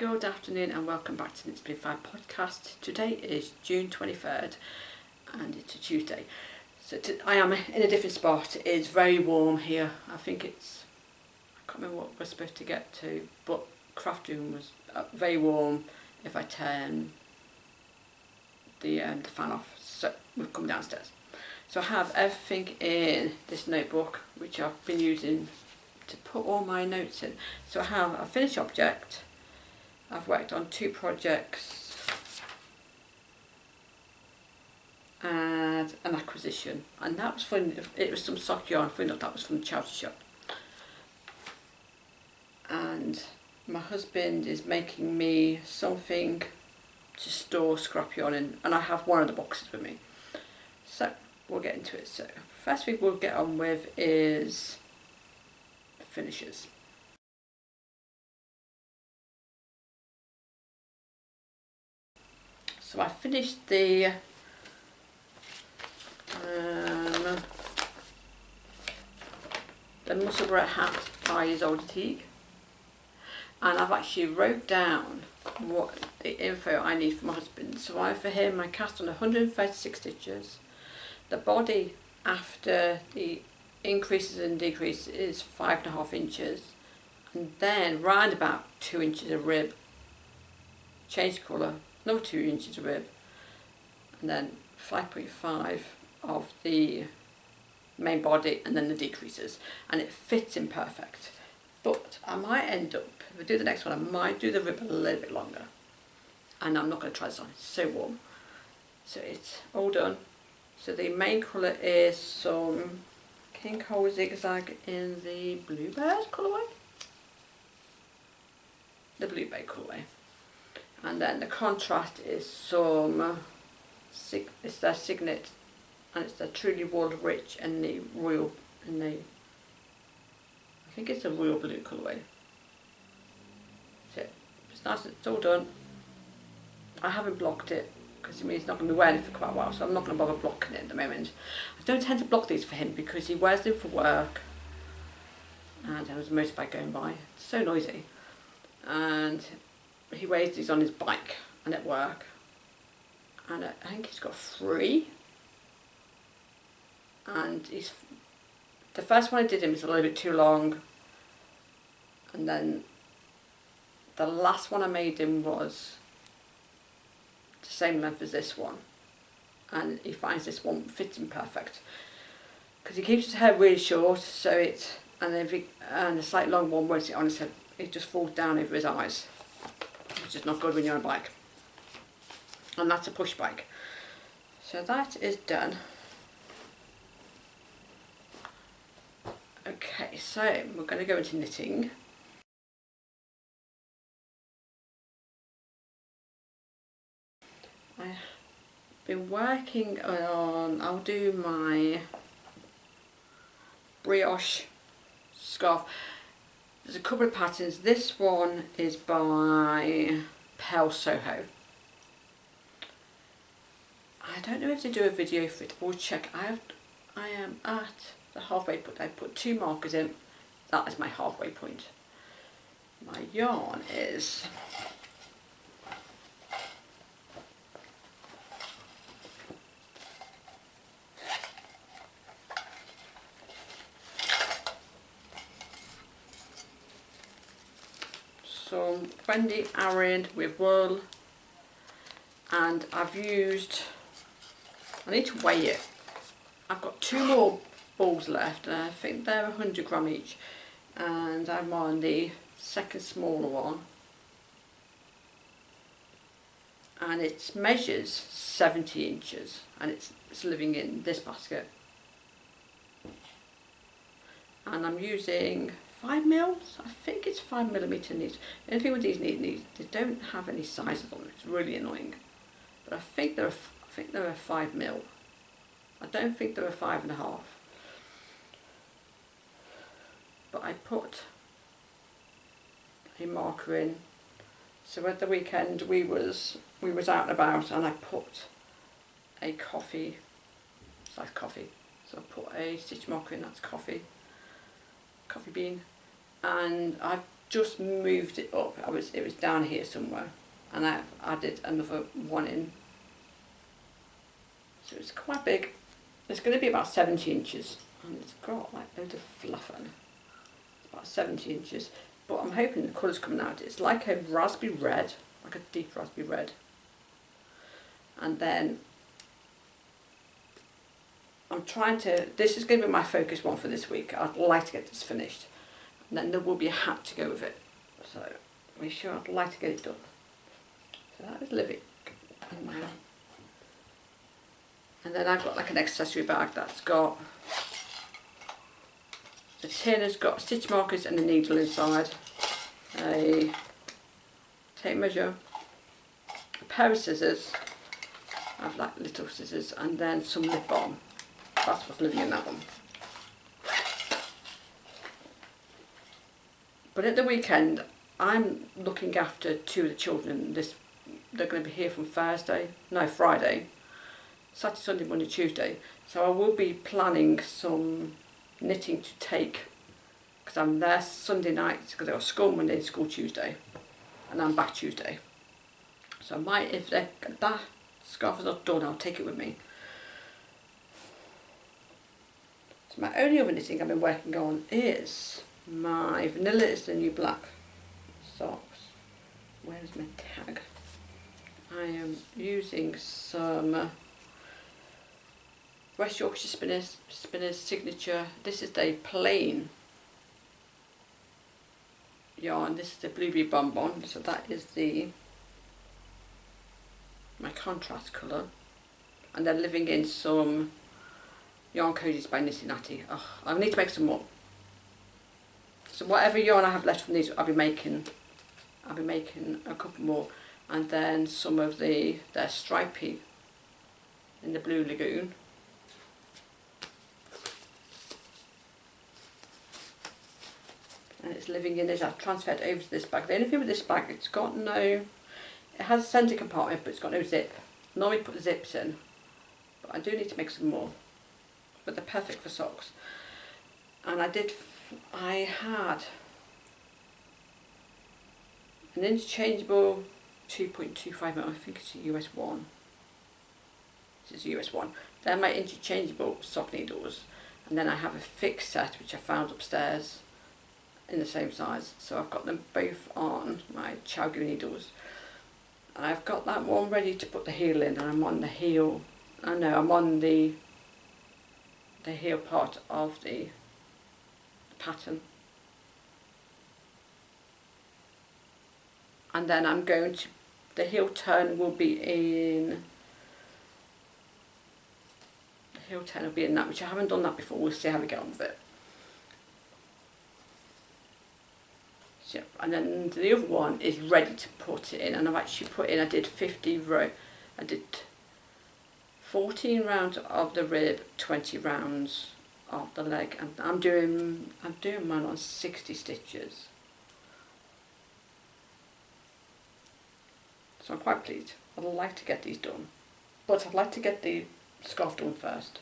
Good afternoon and welcome back to Knitspinfibre podcast. Today is June 23rd and it's a Tuesday. So I am in a different spot. It's very warm here. I think it's, I can't remember what we're supposed to get to, but craft room was very warm if I turn the fan off. So we've come downstairs. So I have everything in this notebook which I've been using to put all my notes in. So I have a finished object. I've worked on 2 projects and an acquisition, and that was fun. It was some sock yarn. Funny enough, that was from the charity shop. And my husband is making me something to store scrap yarn in, and I have one of the boxes with me. So we'll get into it. So first thing we'll get on with is finishes. So I finished the Musselburgh hat by Zoldy, and I've actually wrote down what the info I need for my husband. So for him I cast on 136 stitches. The body after the increases and decreases is 5.5 inches, and then round about 2 inches of rib, change colour, another 2 inches of rib, and then 5.5 of the main body, and then the decreases, and it fits in perfect. But I might end up, if I do the next one, I might do the rib a little bit longer, and I'm not going to try this on, it's so warm. So it's all done. So the main colour is some King Cole zigzag in the Bluebird colourway, the Bluebird colourway. And then the contrast is some, it's their Signet, and it's their Truly Wool Rich and the Royal, and the, I think it's the Royal Blue colourway. So it's nice, it's all done. I haven't blocked it because it means it's not going to be wearing it for quite a while, so I'm not going to bother blocking it at the moment. I don't tend to block these for him because he wears them for work, and there was a motorbike going by, it's so noisy, and he wears these on his bike and at work, and I think he's got 3, and the first one I did him was a little bit too long, and then the last one I made him was the same length as this one, and he finds this one fits him perfect because he keeps his hair really short, so it's, and a slight long one won't sit on his head, it just falls down over his eyes, which is not good when you're on a bike, and that's a push bike. So that is done. Okay, so we're going to go into knitting. I've been working on, I'll do my brioche scarf. There's a couple of patterns. This one is by Pearl Soho. I don't know if they do a video for it. We'll check. I am at the halfway point. I put 2 markers in. That is my halfway point. My yarn is some Wendy Arid with wool, and I've used, I need to weigh it. I've got 2 more balls left, and I think they're 100 gram each, and I'm on the second smaller one, and it measures 70 inches, and it's living in this basket, and I'm using 5 mils. I think it's 5mm needs. The only thing with these needs, they don't have any sizes on them. It's really annoying. But I think they're a 5 mil. I don't think they're a 5.5. But I put a marker in. So at the weekend we was out and about, and I put a coffee, it's like coffee. So I put a stitch marker in, that's coffee bean. And I've just moved it up. It was down here somewhere, and I've added another one in. So it's quite big. It's going to be about 70 inches, and it's got like loads of fluff on it. It's about 70 inches, but I'm hoping the colour's coming out. It's like a raspberry red, like a deep raspberry red. And then I'm trying to, this is going to be my focus one for this week. I'd like to get this finished. And then there will be a hat to go with it. So make sure I'd like to get it done. So that is living in my. And then I've got like an accessory bag that's got, the tin has got stitch markers and a needle inside, a tape measure, a pair of scissors, I have like little scissors, and then some lip balm. That's what's living in that one. But at the weekend, I'm looking after two of the children. They're going to be here from Friday. Saturday, Sunday, Monday, Tuesday. So I will be planning some knitting to take, because I'm there Sunday night, because they've got school Monday and school Tuesday, and I'm back Tuesday. So I might, if that scarf is not done, I'll take it with me. So my only other knitting I've been working on is my Vanilla is the New Black socks. Where's my tag? I am using some West Yorkshire Spinners Signature. This is the plain yarn. This is the Blueberry Bonbon. So that is my contrast colour. And then living in some yarn cozies by Nitty Natty. Oh, I need to make some more. So whatever yarn I have left from these, I'll be making a couple more. And then some of their stripy in the Blue Lagoon. And it's living in this. I've transferred over to this bag. The only thing with this bag, it has a centre compartment, but it's got no zip. Normally put zips in, but I do need to make some more. But they're perfect for socks. And I had an interchangeable 2.25 mil, I think it's a US 1. This is US 1. They're my interchangeable sock needles. And then I have a fixed set, which I found upstairs in the same size. So I've got them both on my Chowgu needles. I've got that one ready to put the heel in, and I'm on the heel. I'm on the heel part of the pattern. And then I'm going to, the heel turn will be in, that, which I haven't done that before. We'll see how we get on with it. So, and then the other one is ready to put it in, and I've actually put in, I did 14 rounds of the rib, 20 rounds of the leg, and I'm doing mine on 60 stitches. So I'm quite pleased. I'd like to get these done, but I'd like to get the scarf done first.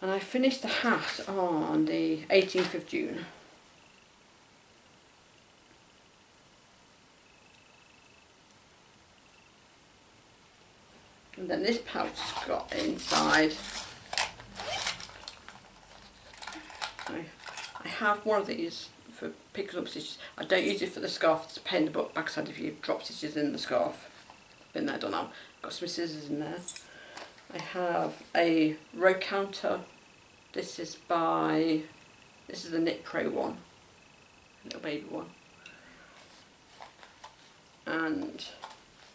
And I finished the hat on the 18th of June. And then this pouch has got inside, I have one of these for picking up stitches. I don't use it for the scarf, it's a pain in the butt backside if you drop stitches in the scarf. Been there, done that. Got some scissors in there. I have a row counter. This is the Knit Pro one, little baby one. And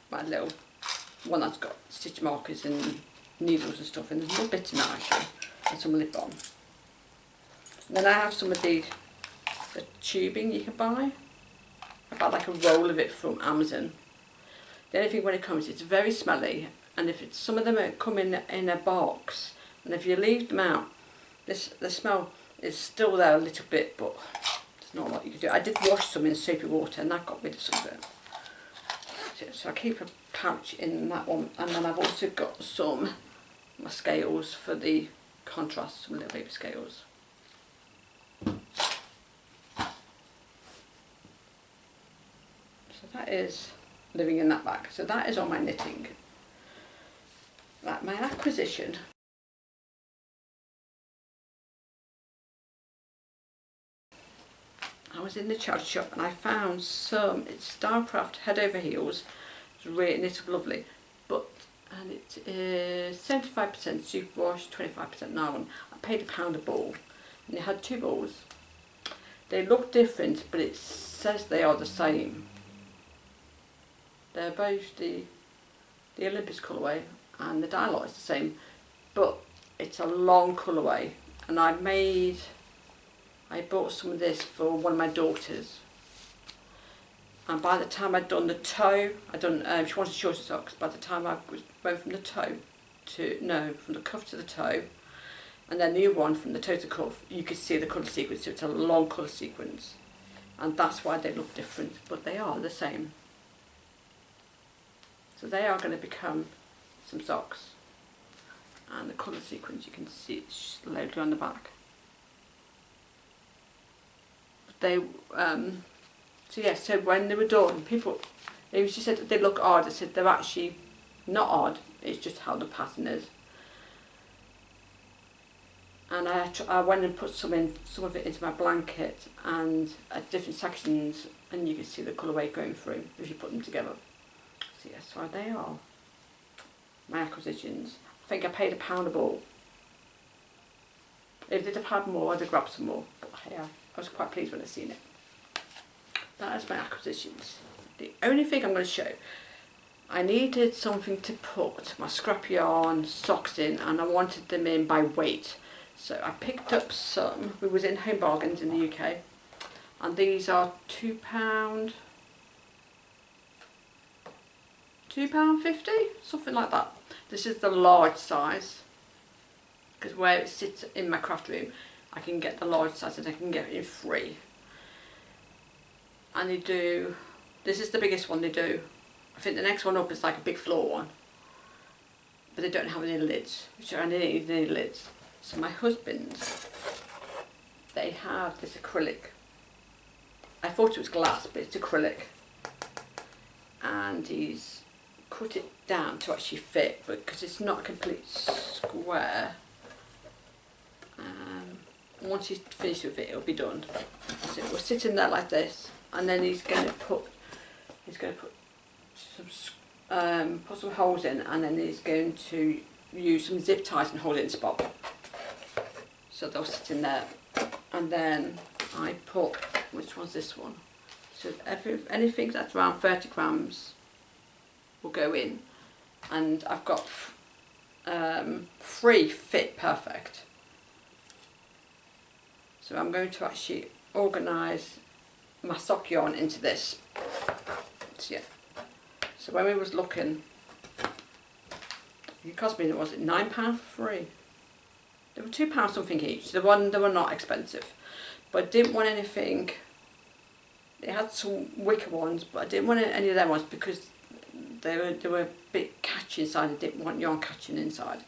my little one that's got stitch markers and needles and stuff, and there's more bits in that actually, and some lip balm. And then I have some of the tubing you can buy. I bought like a roll of it from Amazon. The only thing when it comes, it's very smelly, and if it's, some of them come in a box, and if you leave them out, the smell is still there a little bit, but there's not a lot you can do. I did wash some in soapy water, and that got rid of some of it. So I keep a pouch in that one, and then I've also got my scales for the contrast, some little baby scales. is living in that bag. So that is all my knitting. Right, my acquisition. I was in the charity shop and I found some, it's Starcraft Head Over Heels. It's really knitted lovely, and it is 75% superwash, 25% nylon. I paid £1 a ball, and they had 2 balls. They look different, but it says they are the same. They're both the Olympus colourway, and the dialogue is the same, but it's a long colourway. And I bought some of this for one of my daughters. And by the time I'd done the toe, she wanted shorter socks. By the time I went from the toe from the cuff to the toe, and then the new one from the toe to cuff, you could see the colour sequence. So it's a long colour sequence, and that's why they look different, but they are the same. So they are going to become some socks, and the colour sequence you can see it's loaded on the back. They so when they were done, she said that they look odd. I said they're actually not odd, it's just how the pattern is. And I went and put some of it into my blanket and at different sections, and you can see the colourway going through if you put them together. So yes, so they are my acquisitions. I think I paid £1 a ball. If they'd have had more, I'd have grabbed some more. But yeah, I was quite pleased when I seen it. That is my acquisitions. The only thing I'm going to show, I needed something to put my scrap yarn socks in, and I wanted them in by weight. So I picked up some. We was in Home Bargains in the UK, and these are £2.50, something like that. This is the large size, because where it sits in my craft room, I can get the large size and I can get it in free. And they do, this is the biggest one they do. I think the next one up is like a big floor one, but they don't have any lids, which I need any lids. So my husband's, they have this acrylic. I thought it was glass, but it's acrylic, and he's cut it down to actually fit, because it's not a complete square. Once he's finished with it, it'll be done. So we're sitting there like this, and then he's going to put some holes in, and then he's going to use some zip ties and hold it in spot. So they'll sit in there, and then I put, which one's this one? So anything that's around 30 grams will go in, and I've got 3 fit perfect. So I'm going to actually organise my sock yarn into this. So yeah. So when we was looking, it cost me, was it £9 for 3? They were £2 something each. They were not expensive, but I didn't want anything. They had some wicker ones, but I didn't want any of them ones because they were a bit catchy inside. I didn't want yarn catching inside.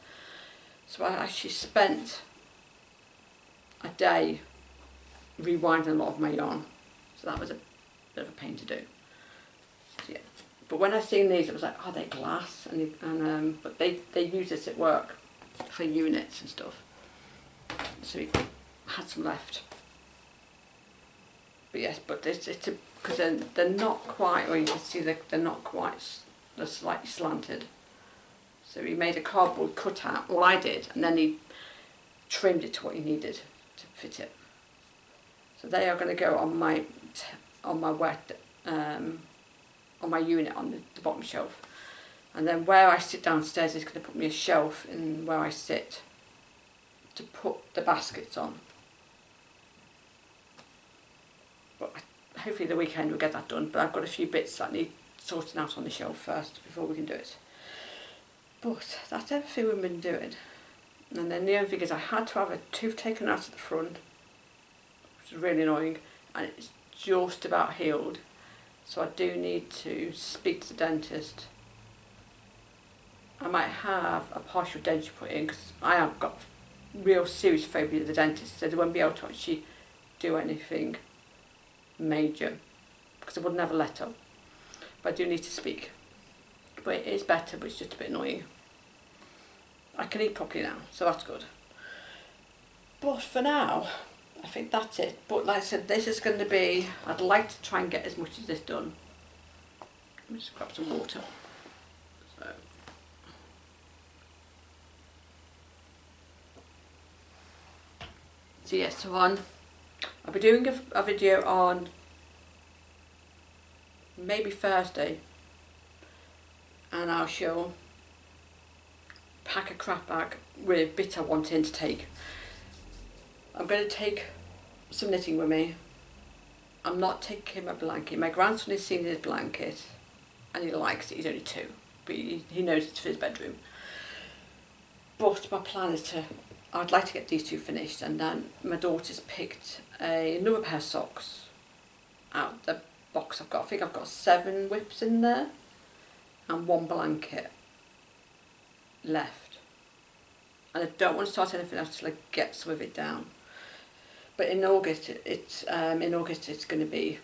So I actually spent a day rewinding a lot of my yarn. So that was a bit of a pain to do. So yeah. But when I seen these, it was like, oh, they're glass, but they use this at work for units and stuff. So we had some left. But yes, but it's because they're not quite, or you can see they're not quite, they're slightly slanted. So he made a cardboard cutout, well I did, and then he trimmed it to what he needed to fit it. So they are going to go on my unit on the bottom shelf, and then where I sit downstairs is going to put me a shelf in where I sit to put the baskets on. But hopefully the weekend we'll get that done, but I've got a few bits that need sorting out on the shelf first before we can do it. But that's everything we've been doing. And then the only thing is I had to have a tooth taken out at the front, which is really annoying, and it's just about healed. So I do need to speak to the dentist. I might have a partial denture put in because I have got real serious phobia of the dentist, so they won't be able to actually do anything major because I would never let up. but I do need to speak. But it is better, but it's just a bit annoying. I can eat properly now, so that's good. But for now, I think that's it. But like I said, this is going to be, I'd like to try and get as much of this done. Let me just grab some water. So yes, so I'll be doing a video on maybe Thursday, and I shall pack a crap bag with bits I want in to take. I'm going to take some knitting with me. I'm not taking my blanket. My grandson has seen his blanket and he likes it. He's only 2, but he knows it's for his bedroom. But my plan is I'd like to get these 2 finished, and then my daughter's picked another pair of socks out the box I've got. I think I've got 7 whips in there and 1 blanket left. And I don't want to start anything else till I get some of it down. But in August, it's going to be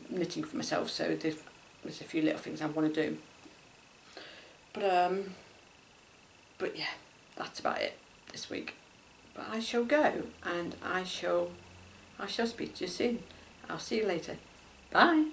knitting for myself. So there's a few little things I want to do. But yeah, that's about it this week. But I shall go, and I shall speak to you soon. I'll see you later. Bye.